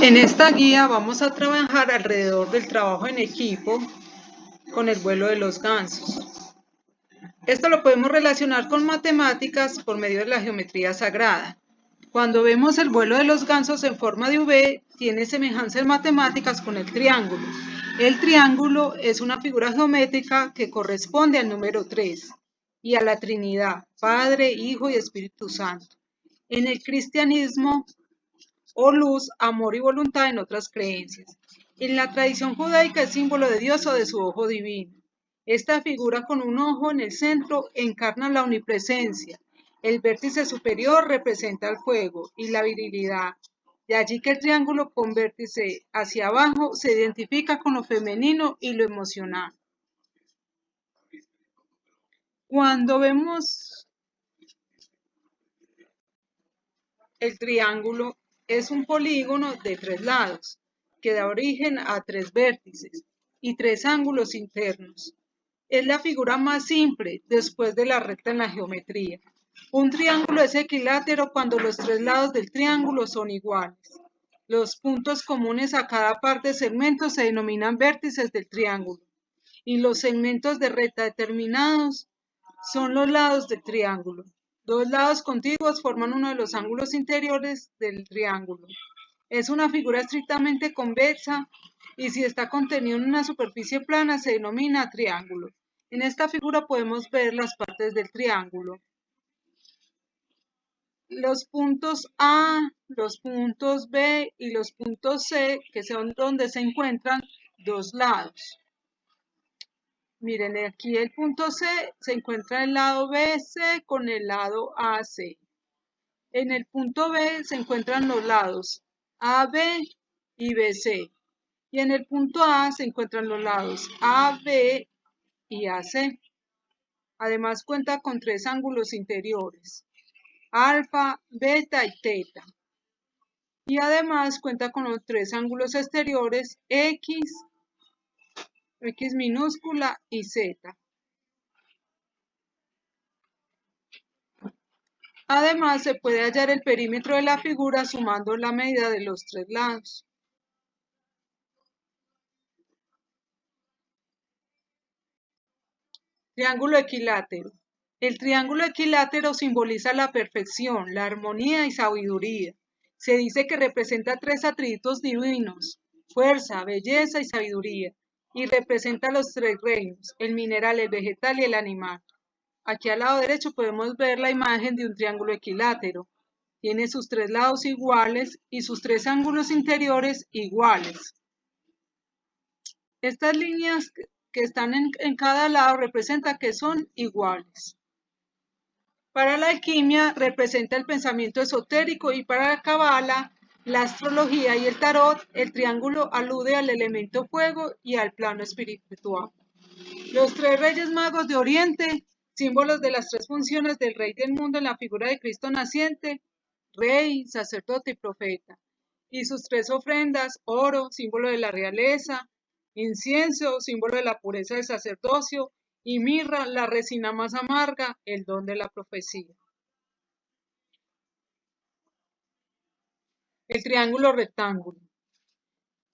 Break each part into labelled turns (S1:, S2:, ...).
S1: En esta guía vamos a trabajar alrededor del trabajo en equipo con el vuelo de los gansos. Esto lo podemos relacionar con matemáticas por medio de la geometría sagrada. Cuando vemos el vuelo de los gansos en forma de V, tiene semejanza en matemáticas con el triángulo. El triángulo es una figura geométrica que corresponde al número 3 y a la Trinidad, Padre, Hijo y Espíritu Santo. En el cristianismo, o luz, amor y voluntad en otras creencias. En la tradición judaica es símbolo de Dios o de su ojo divino. Esta figura con un ojo en el centro encarna la omnipresencia. El vértice superior representa el fuego y la virilidad. De allí que el triángulo con vértice hacia abajo se identifica con lo femenino y lo emocional. Cuando vemos el triángulo, es un polígono de 3 lados, que da origen a 3 vértices y 3 ángulos internos. Es la figura más simple después de la recta en la geometría. Un triángulo es equilátero cuando los 3 lados del triángulo son iguales. Los puntos comunes a cada parte de segmento se denominan vértices del triángulo y los segmentos de recta determinados son los lados del triángulo. Dos lados contiguos forman uno de los ángulos interiores del triángulo. Es una figura estrictamente convexa y si está contenido en una superficie plana se denomina triángulo. En esta figura podemos ver las partes del triángulo. Los puntos A, los puntos B y los puntos C, que son donde se encuentran dos lados. Miren, aquí el punto C se encuentra el lado BC con el lado AC. En el punto B se encuentran los lados AB y BC. Y en el punto A se encuentran los lados AB y AC. Además cuenta con 3 ángulos interiores, alfa, beta y teta. Y además cuenta con los 3 ángulos exteriores, X minúscula y Z. Además, se puede hallar el perímetro de la figura sumando la medida de los 3 lados. Triángulo equilátero. El triángulo equilátero simboliza la perfección, la armonía y sabiduría. Se dice que representa 3 atributos divinos, fuerza, belleza y sabiduría, y representa los 3 reinos, el mineral, el vegetal y el animal. Aquí al lado derecho podemos ver la imagen de un triángulo equilátero. Tiene sus 3 lados iguales y sus 3 ángulos interiores iguales. Estas líneas que están en cada lado representan que son iguales. Para la alquimia representa el pensamiento esotérico y para la cábala, la astrología y el tarot, el triángulo alude al elemento fuego y al plano espiritual. Los 3 reyes magos de Oriente, símbolos de las 3 funciones del rey del mundo en la figura de Cristo naciente, rey, sacerdote y profeta, y sus 3 ofrendas, oro, símbolo de la realeza, incienso, símbolo de la pureza del sacerdocio, y mirra, la resina más amarga, el don de la profecía. El triángulo rectángulo.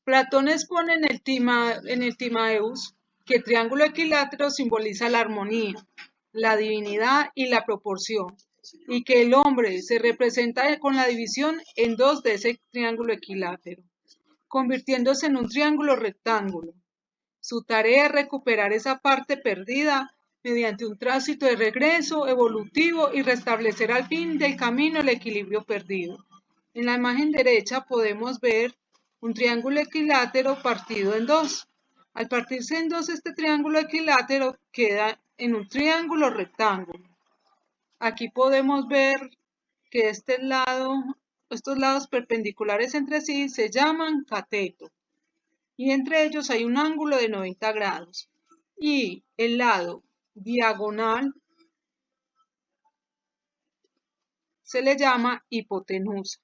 S1: Platón expone en el Timaeus que el triángulo equilátero simboliza la armonía, la divinidad y la proporción, y que el hombre se representa con la división en 2 de ese triángulo equilátero, convirtiéndose en un triángulo rectángulo. Su tarea es recuperar esa parte perdida mediante un tránsito de regreso evolutivo y restablecer al fin del camino el equilibrio perdido. En la imagen derecha podemos ver un triángulo equilátero partido en 2. Al partirse en 2 este triángulo equilátero queda en un triángulo rectángulo. Aquí podemos ver que estos lados perpendiculares entre sí se llaman cateto y entre ellos hay un ángulo de 90 grados y el lado diagonal se le llama hipotenusa.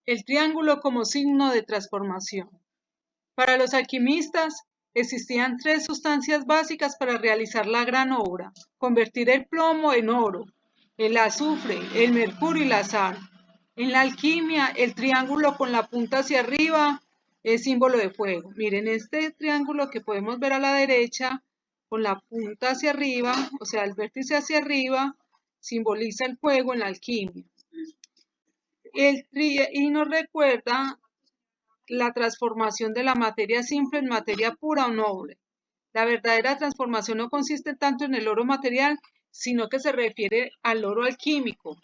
S1: El triángulo como signo de transformación. Para los alquimistas existían 3 sustancias básicas para realizar la gran obra: convertir el plomo en oro, el azufre, el mercurio y la sal. En la alquimia, el triángulo con la punta hacia arriba es símbolo de fuego. Miren, este triángulo que podemos ver a la derecha, con la punta hacia arriba, o sea, el vértice hacia arriba, simboliza el fuego en la alquimia. Y nos recuerda la transformación de la materia simple en materia pura o noble. La verdadera transformación no consiste tanto en el oro material, sino que se refiere al oro alquímico,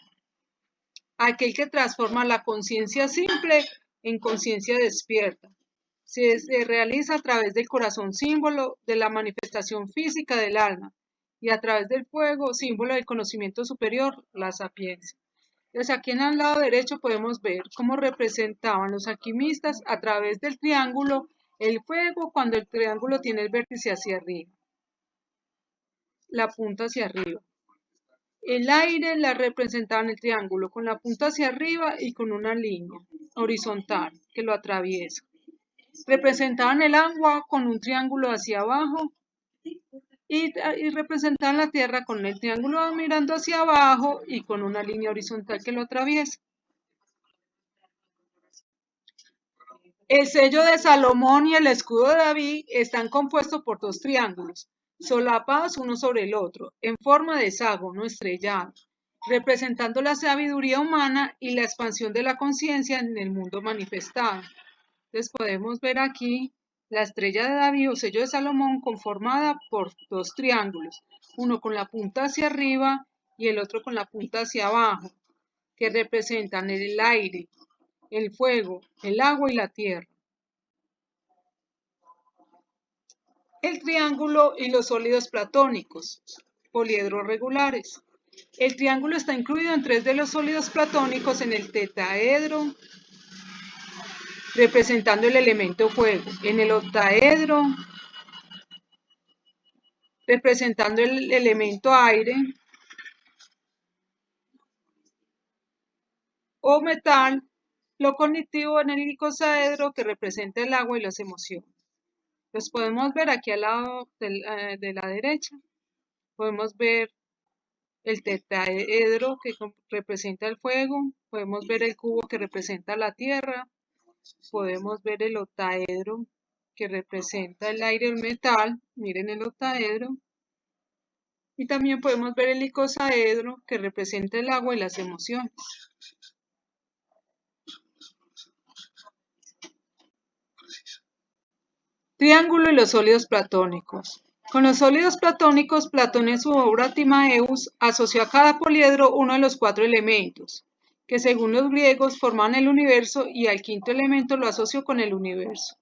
S1: aquel que transforma la conciencia simple en conciencia despierta. Se realiza a través del corazón, símbolo de la manifestación física del alma, y a través del fuego, símbolo del conocimiento superior, la sapiencia. Entonces aquí en el lado derecho podemos ver cómo representaban los alquimistas a través del triángulo el fuego cuando el triángulo tiene el vértice hacia arriba, la punta hacia arriba. El aire la representaba en el triángulo con la punta hacia arriba y con una línea horizontal que lo atraviesa. Representaban el agua con un triángulo hacia abajo y representaban la tierra con el triángulo mirando hacia abajo y con una línea horizontal que lo atraviesa. El sello de Salomón y el escudo de David están compuestos por dos triángulos, solapados uno sobre el otro, en forma de hexágono estrellado, representando la sabiduría humana y la expansión de la conciencia en el mundo manifestado. Entonces podemos ver aquí la estrella de David o sello de Salomón conformada por dos triángulos, uno con la punta hacia arriba y el otro con la punta hacia abajo, que representan el aire, el fuego, el agua y la tierra. El triángulo y los sólidos platónicos, poliedros regulares. El triángulo está incluido en tres de los sólidos platónicos en el tetaedro, representando el elemento fuego, en el octaedro, representando el elemento aire, o metal, lo cognitivo en el icosaedro, que representa el agua y las emociones. Los podemos ver aquí al lado de la derecha. Podemos ver el tetraedro que representa el fuego, podemos ver el cubo que representa la tierra, podemos ver el octaedro que representa el aire y el metal, miren el octaedro, y también podemos ver el icosaedro que representa el agua y las emociones. Triángulo y los sólidos platónicos. Con los sólidos platónicos, Platón en su obra Timaeus asoció a cada poliedro uno de los cuatro elementos, que según los griegos forman el universo, y al quinto elemento lo asoció con el universo.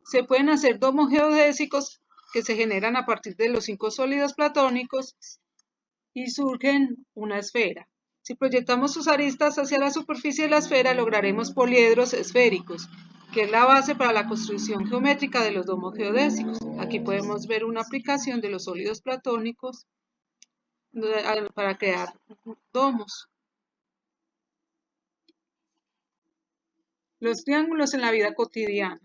S1: Se pueden hacer domos geodésicos que se generan a partir de los 5 sólidos platónicos y surgen una esfera. Si proyectamos sus aristas hacia la superficie de la esfera, lograremos poliedros esféricos, que es la base para la construcción geométrica de los domos geodésicos. Aquí podemos ver una aplicación de los sólidos platónicos para crear domos. Los triángulos en la vida cotidiana.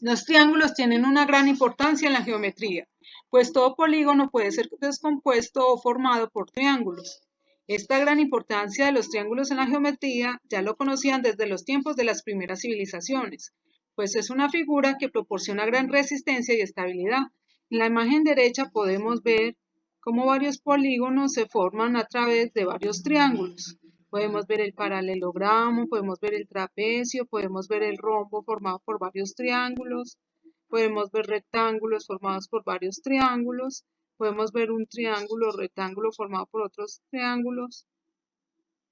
S1: Los triángulos tienen una gran importancia en la geometría, pues todo polígono puede ser descompuesto o formado por triángulos. Esta gran importancia de los triángulos en la geometría ya lo conocían desde los tiempos de las primeras civilizaciones, pues es una figura que proporciona gran resistencia y estabilidad. En la imagen derecha podemos ver cómo varios polígonos se forman a través de varios triángulos. Podemos ver el paralelogramo, podemos ver el trapecio, podemos ver el rombo formado por varios triángulos, podemos ver rectángulos formados por varios triángulos, podemos ver un triángulo rectángulo formado por otros triángulos,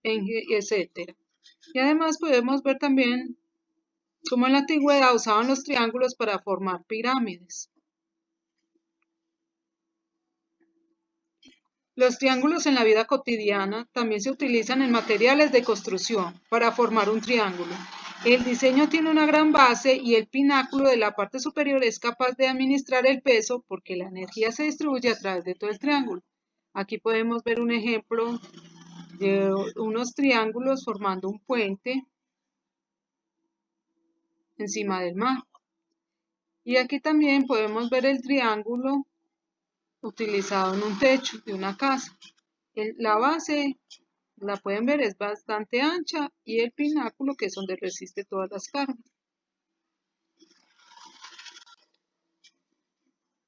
S1: etc. Y además podemos ver también cómo en la antigüedad usaban los triángulos para formar pirámides. Los triángulos en la vida cotidiana también se utilizan en materiales de construcción para formar un triángulo. El diseño tiene una gran base y el pináculo de la parte superior es capaz de administrar el peso porque la energía se distribuye a través de todo el triángulo. Aquí podemos ver un ejemplo de unos triángulos formando un puente encima del mar. Y aquí también podemos ver el triángulo utilizado en un techo de una casa. La base La pueden ver, es bastante ancha y el pináculo, que es donde resiste todas las cargas.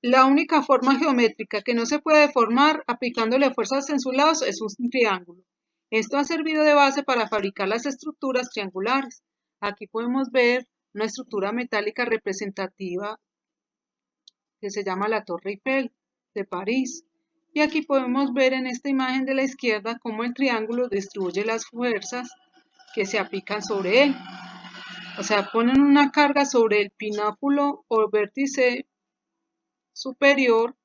S1: La única forma geométrica que no se puede deformar aplicándole fuerzas en sus lados es un triángulo. Esto ha servido de base para fabricar las estructuras triangulares. Aquí podemos ver una estructura metálica representativa que se llama la Torre Eiffel de París. Y aquí podemos ver en esta imagen de la izquierda cómo el triángulo distribuye las fuerzas que se aplican sobre él. O sea, ponen una carga sobre el pináculo o vértice superior,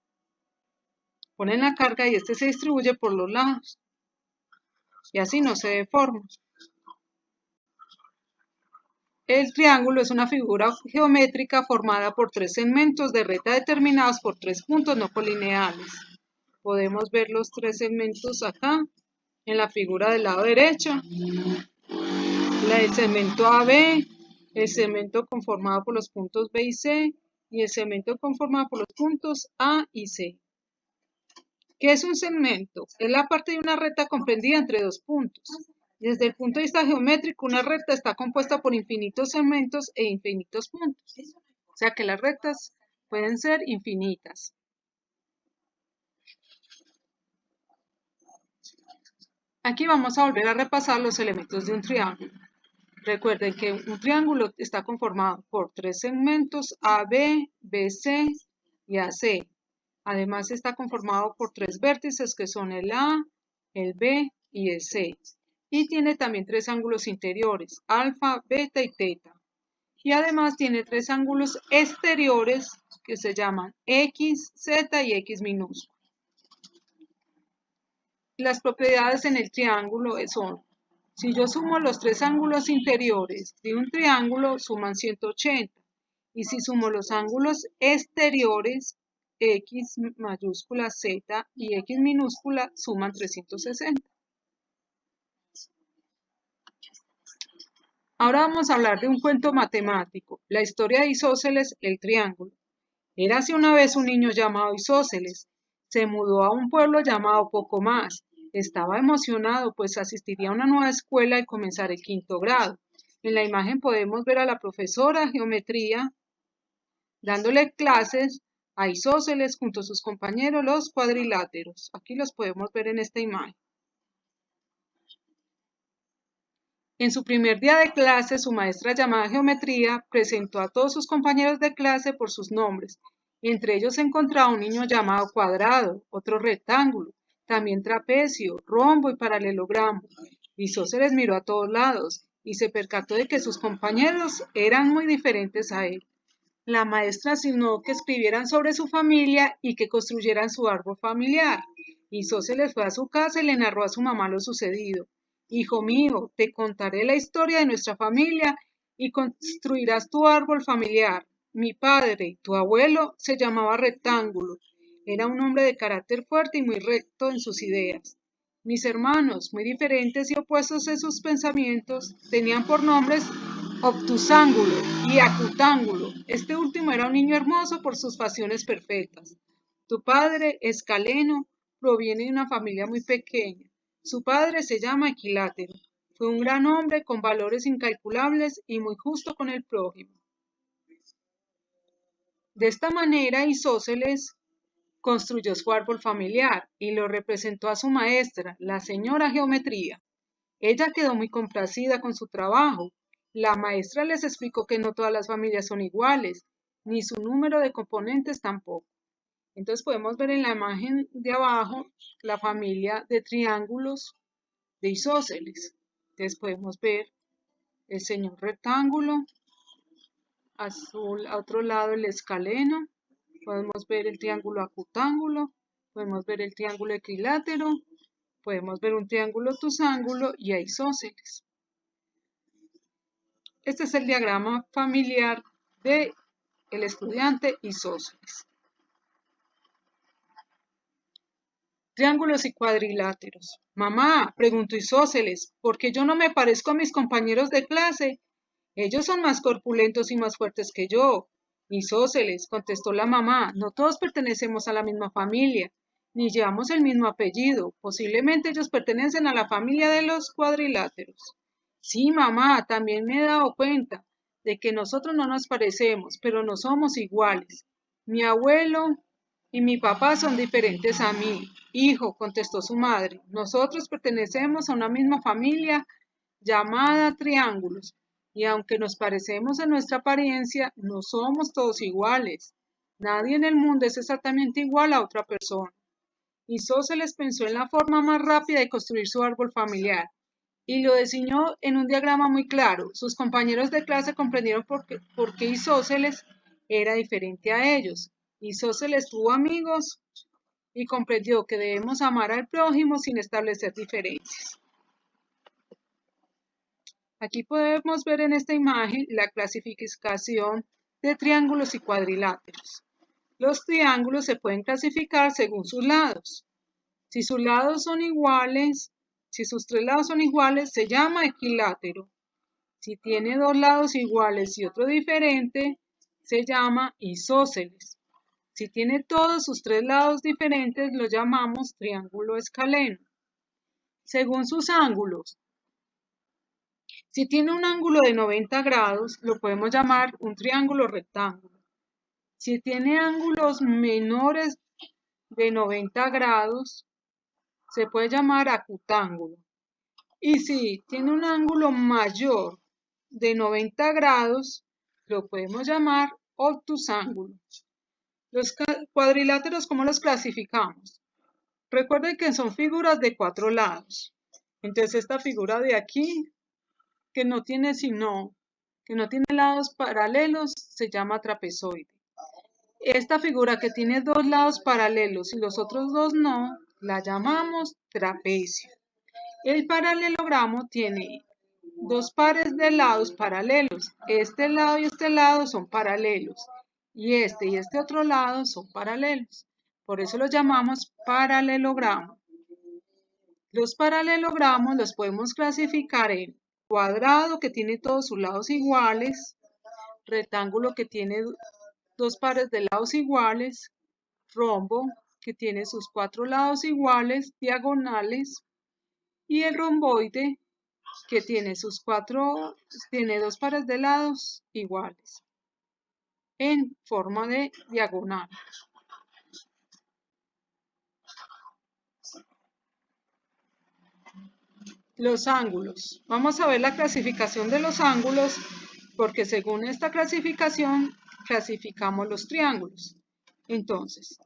S1: ponen la carga y este se distribuye por los lados. Y así no se deforma. El triángulo es una figura geométrica formada por tres segmentos de recta determinados por tres puntos no colineales. Podemos ver los tres segmentos acá en la figura del lado derecho. El segmento AB, el segmento conformado por los puntos B y C y el segmento conformado por los puntos A y C. ¿Qué es un segmento? Es la parte de una recta comprendida entre dos puntos. Desde el punto de vista geométrico, una recta está compuesta por infinitos segmentos e infinitos puntos. O sea que las rectas pueden ser infinitas. Aquí vamos a volver a repasar los elementos de un triángulo. Recuerden que un triángulo está conformado por tres segmentos AB, BC y AC. Además está conformado por tres vértices que son el A, el B y el C. Y tiene también tres ángulos interiores, alfa, beta y teta. Y además tiene tres ángulos exteriores que se llaman X, Z y X minúscula. Las propiedades en el triángulo son: si yo sumo los tres ángulos interiores de un triángulo, suman 180. Y si sumo los ángulos exteriores, X mayúscula, Z y X minúscula, suman 360. Ahora vamos a hablar de un cuento matemático, la historia de Isósceles, el triángulo. Érase una vez un niño llamado Isósceles. Se mudó a un pueblo llamado Pocomás. Estaba emocionado, pues asistiría a una nueva escuela y comenzar el quinto grado. En la imagen podemos ver a la profesora de geometría dándole clases a Isósceles junto a sus compañeros los cuadriláteros. Aquí los podemos ver en esta imagen. En su primer día de clase, su maestra llamada geometría presentó a todos sus compañeros de clase por sus nombres. Entre ellos se encontraba un niño llamado cuadrado, otro rectángulo, también trapecio, rombo y paralelogramo. Isósceles miró a todos lados y se percató de que sus compañeros eran muy diferentes a él. La maestra asignó que escribieran sobre su familia y que construyeran su árbol familiar. Isósceles fue a su casa y le narró a su mamá lo sucedido. Hijo mío, te contaré la historia de nuestra familia y construirás tu árbol familiar. Mi padre, tu abuelo, se llamaba Rectángulo. Era un hombre de carácter fuerte y muy recto en sus ideas. Mis hermanos, muy diferentes y opuestos en sus pensamientos, tenían por nombres Obtusángulo y Acutángulo. Este último era un niño hermoso por sus facciones perfectas. Tu padre, Escaleno, proviene de una familia muy pequeña. Su padre se llama Equilátero. Fue un gran hombre con valores incalculables y muy justo con el prójimo. De esta manera, Isósceles construyó su árbol familiar y lo representó a su maestra, la señora Geometría. Ella quedó muy complacida con su trabajo. La maestra les explicó que no todas las familias son iguales, ni su número de componentes tampoco. Entonces podemos ver en la imagen de abajo la familia de triángulos de Isósceles. Entonces podemos ver el señor rectángulo, azul a otro lado el escaleno, podemos ver el triángulo acutángulo, podemos ver el triángulo equilátero, podemos ver un triángulo obtusángulo y a Isósceles. Este es el diagrama familiar del estudiante Isósceles. Triángulos y cuadriláteros. Mamá, preguntó Isósceles, ¿por qué yo no me parezco a mis compañeros de clase? Ellos son más corpulentos y más fuertes que yo. Isósceles, contestó la mamá, no todos pertenecemos a la misma familia. ni llevamos el mismo apellido. Posiblemente ellos pertenecen a la familia de los cuadriláteros. Sí, mamá, también me he dado cuenta de que nosotros no nos parecemos, pero no somos iguales. Mi abuelo y mi papá son diferentes a mí. Hijo, contestó su madre, nosotros pertenecemos a una misma familia llamada triángulos, y aunque nos parecemos en nuestra apariencia, no somos todos iguales. Nadie en el mundo es exactamente igual a otra persona. Isósceles pensó en la forma más rápida de construir su árbol familiar y lo diseñó en un diagrama muy claro. Sus compañeros de clase comprendieron por qué Isósceles era diferente a ellos. Isósceles tuvo amigos y comprendió que debemos amar al prójimo sin establecer diferencias. Aquí podemos ver en esta imagen la clasificación de triángulos y cuadriláteros. Los triángulos se pueden clasificar según sus lados. Si sus lados son iguales, si sus tres lados son iguales, se llama equilátero. Si tiene dos lados iguales y otro diferente, se llama isósceles. Si tiene todos sus tres lados diferentes, lo llamamos triángulo escaleno. Según sus ángulos, si tiene un ángulo de 90 grados, lo podemos llamar un triángulo rectángulo. Si tiene ángulos menores de 90 grados, se puede llamar acutángulo. Y si tiene un ángulo mayor de 90 grados, lo podemos llamar obtusángulo. Los cuadriláteros, ¿cómo los clasificamos? Recuerden que son figuras de 4 lados. Entonces esta figura de aquí, que no tiene lados paralelos, se llama trapezoide. Esta figura que tiene dos lados paralelos y los otros dos no, la llamamos trapecio. El paralelogramo tiene dos pares de lados paralelos. Este lado y este lado son paralelos. Y este otro lado son paralelos. Por eso los llamamos paralelogramo. Los paralelogramos los podemos clasificar en cuadrado, que tiene todos sus lados iguales, rectángulo, que tiene dos pares de lados iguales, rombo, que tiene sus cuatro lados iguales, diagonales, y el romboide, que tiene dos pares de lados iguales en forma de diagonal. Los ángulos. Vamos a ver la clasificación de los ángulos, porque según esta clasificación clasificamos los triángulos. Entonces,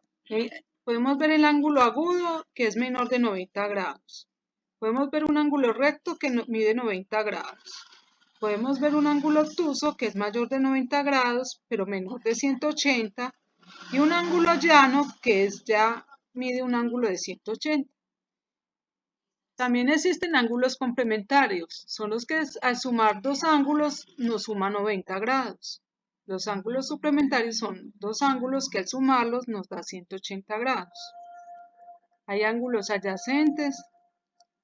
S1: podemos ver el ángulo agudo, que es menor de 90 grados. Podemos ver un ángulo recto que mide 90 grados. Podemos ver un ángulo obtuso que es mayor de 90 grados, pero menor de 180. Y un ángulo llano que ya mide un ángulo de 180. También existen ángulos complementarios. Son los que al sumar dos ángulos nos suma 90 grados. Los ángulos suplementarios son dos ángulos que al sumarlos nos da 180 grados. Hay ángulos adyacentes,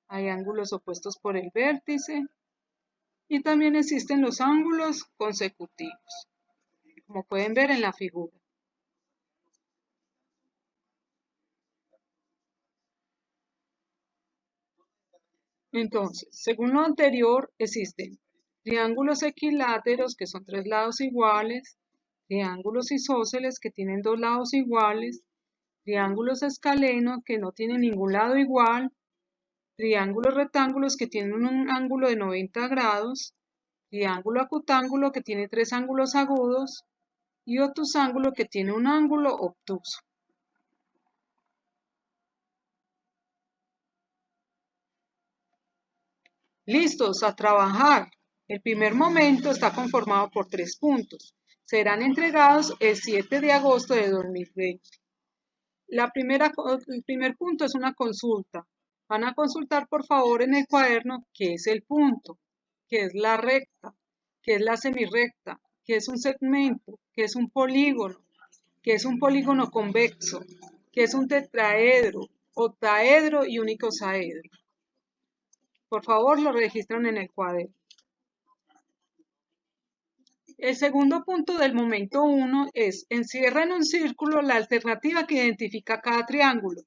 S1: hay ángulos opuestos por el vértice y también existen los ángulos consecutivos, como pueden ver en la figura. Entonces, según lo anterior, existen triángulos equiláteros, que son tres lados iguales, triángulos isósceles, que tienen dos lados iguales, triángulos escalenos, que no tienen ningún lado igual, triángulos rectángulos, que tienen un ángulo de 90 grados, triángulo acutángulo, que tiene tres ángulos agudos, y obtusángulo, que tiene un ángulo obtuso. Listos a trabajar. El primer momento está conformado por 3 puntos. Serán entregados el 7 de agosto de 2020. El primer punto es una consulta. Van a consultar por favor en el cuaderno qué es el punto, qué es la recta, qué es la semirrecta, qué es un segmento, qué es un polígono, qué es un polígono convexo, qué es un tetraedro, octaedro y un icosaedro. Por favor, lo registran en el cuaderno. El segundo punto del momento 1 es encierra en un círculo la alternativa que identifica cada triángulo.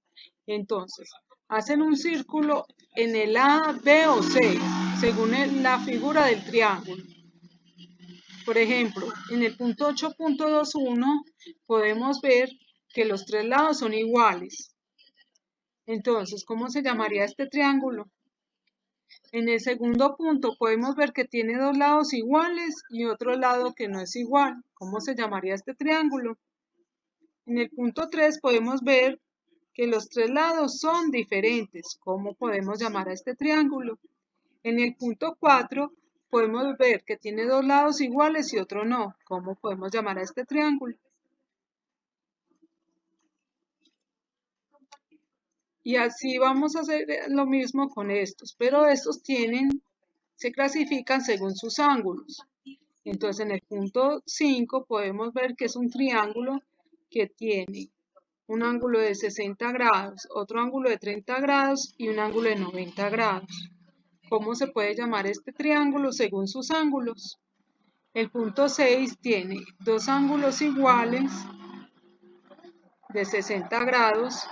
S1: Entonces, hacen un círculo en el A, B o C, según la figura del triángulo. Por ejemplo, en el punto 8.21 podemos ver que los tres lados son iguales. Entonces, ¿cómo se llamaría este triángulo? En el segundo punto podemos ver que tiene dos lados iguales y otro lado que no es igual. ¿Cómo se llamaría este triángulo? En el punto 3 podemos ver que los tres lados son diferentes. ¿Cómo podemos llamar a este triángulo? En el punto 4 podemos ver que tiene dos lados iguales y otro no. ¿Cómo podemos llamar a este triángulo? Y así vamos a hacer lo mismo con estos, pero estos se clasifican según sus ángulos. Entonces en el punto 5 podemos ver que es un triángulo que tiene un ángulo de 60 grados, otro ángulo de 30 grados y un ángulo de 90 grados. ¿Cómo se puede llamar este triángulo según sus ángulos? El punto 6 tiene dos ángulos iguales de 60 grados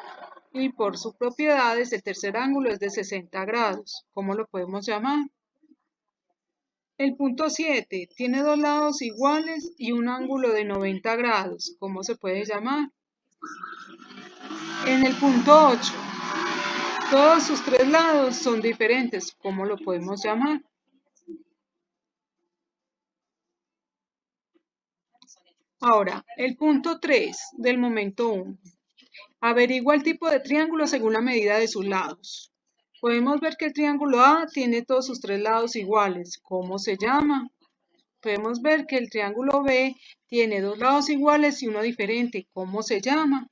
S1: y por sus propiedades el tercer ángulo es de 60 grados. ¿Cómo lo podemos llamar? El punto 7 tiene dos lados iguales y un ángulo de 90 grados. ¿Cómo se puede llamar? En el punto 8, todos sus tres lados son diferentes. ¿Cómo lo podemos llamar? Ahora, el punto 3 del momento 1. Averigua el tipo de triángulo según la medida de sus lados. Podemos ver que el triángulo A tiene todos sus tres lados iguales. ¿Cómo se llama? Podemos ver que el triángulo B tiene dos lados iguales y uno diferente. ¿Cómo se llama?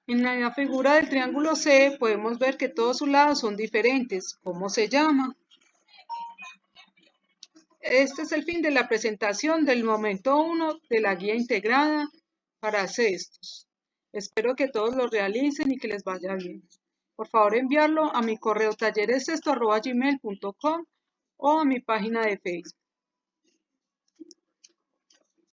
S1: En la figura del triángulo C podemos ver que todos sus lados son diferentes. ¿Cómo se llama? Este es el fin de la presentación del momento 1 de la guía integrada para cestos. Espero que todos lo realicen y que les vaya bien. Por favor, enviarlo a mi correo tallerescesto@gmail.com o a mi página de Facebook.